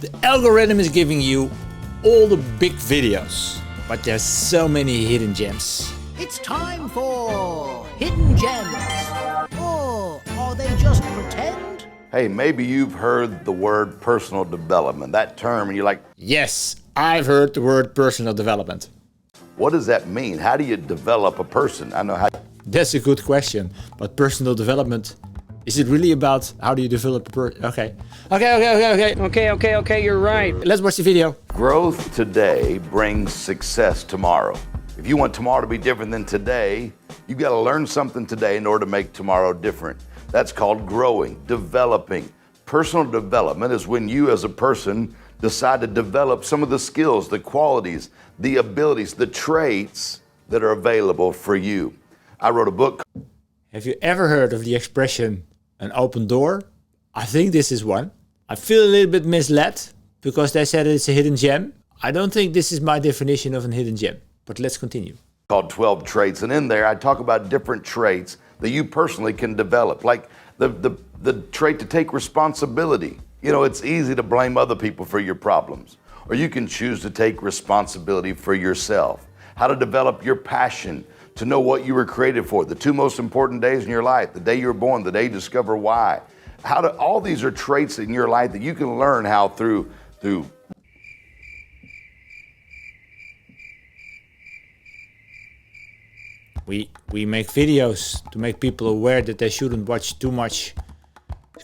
The algorithm is giving you all the big videos, but there's so many hidden gems. It's time for Hidden Gems. Or are they just pretend? Hey, maybe you've heard the word personal development, that term, and you're like, Yes, I've heard the word personal development. what does that mean? How do you develop a person? I know how. That's a good question, but personal development, is it really about how do you develop a person? Okay, Okay, you're right. let's watch the video. Growth today brings success tomorrow. If you want tomorrow to be different than today, you got to learn something today in order to make tomorrow different. That's called growing, developing. Personal development is when you as a person decide to develop some of the skills, the qualities, the abilities, the traits that are available for you. I wrote a book. Have you ever heard of the expression, an open door? I think this is one. I feel a little bit misled because they said it's a hidden gem. I don't think this is my definition of a hidden gem, but let's continue. Called 12 Traits. And in there, I talk about different traits that you personally can develop, like the trait to take responsibility. You know, it's easy to blame other people for your problems, or you can choose to take responsibility for yourself. How to develop your passion, to know what you were created for, the two most important days in your life, the day you were born, the day you discover why. All these are traits in your life that you can learn how through We make videos to make people aware that they shouldn't watch too much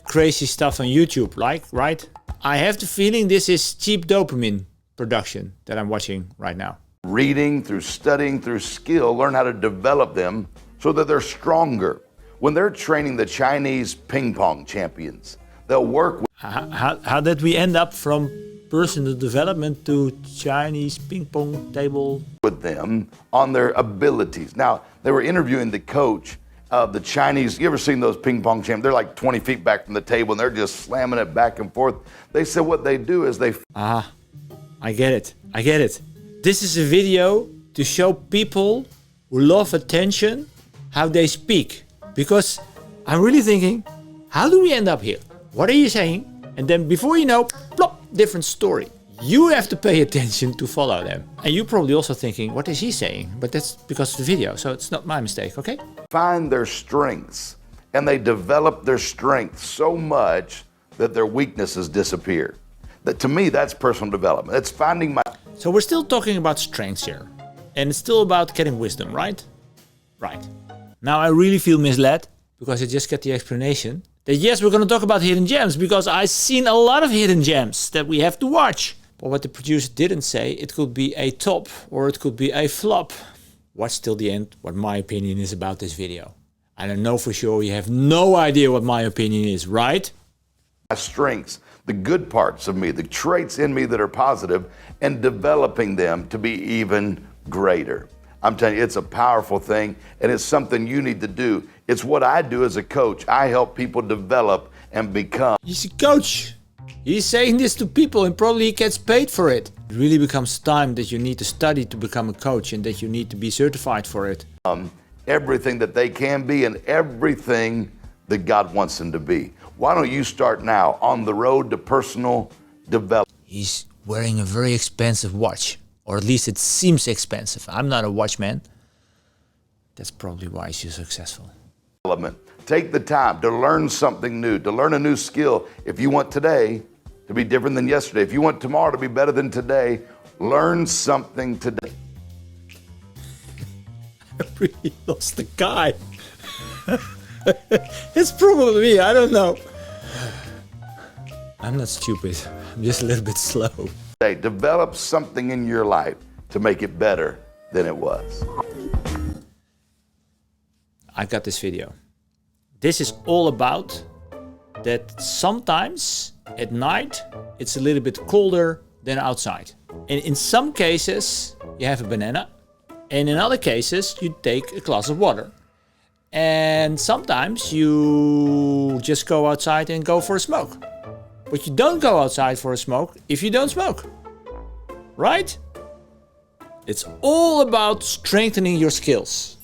crazy stuff on YouTube, right? I have the feeling this is cheap dopamine production that I'm watching right now. reading, through studying, through skill, learn how to develop them so that they're stronger. When they're training the Chinese ping pong champions, they'll work with How did we end up from personal development to Chinese ping pong table? them on their abilities. Now, they were interviewing the coach of the Chinese. You ever seen those ping pong champions? They're like 20 feet back from the table and they're just slamming it back and forth. They said what they do is they... I get it. This is a video to show people who love attention how they speak. Because I'm really thinking, how do we end up here? What are you saying? And then before you know, plop, different story. You have to pay attention to follow them. And you're probably also thinking, what is he saying? But that's because of the video, so it's not my mistake, okay? find their strengths and they develop their strengths so much that their weaknesses disappear. That, to me, that's personal development. It's finding my... So we're still talking about strengths here. And it's still about getting wisdom, right? Right. Now I really feel misled because I just got the explanation that yes, we're going to talk about hidden gems because I've seen a lot of hidden gems that we have to watch. But what the producer didn't say, it could be a top or it could be a flop. Watch till the end what my opinion is about this video. And I know for sure you have no idea what my opinion is, right? my strengths, the good parts of me, the traits in me that are positive, and developing them to be even greater. I'm telling you, it's a powerful thing, and it's something you need to do. It's what I do as a coach. I help people develop and become. He's a coach. He's saying this to people and probably he gets paid for it. It really becomes time that you need to study to become a coach and that you need to be certified for it. Everything that they can be and everything that God wants them to be. Why don't you start now on the road to personal development? He's wearing a very expensive watch, or at least it seems expensive. I'm not a watchman. That's probably why he's so successful. Take the time to learn something new, to learn a new skill. If you want today to be different than yesterday, if you want tomorrow to be better than today, learn something today. I really lost the guy. It's probably me, I don't know. I'm not stupid, I'm just a little bit slow. Develop something in your life to make it better than it was. I got this video. This is all about that sometimes at night it's a little bit colder than outside. And in some cases you have a banana, and in other cases you take a glass of water. And sometimes you just go outside and go for a smoke. But you don't go outside for a smoke if you don't smoke. Right? It's all about strengthening your skills.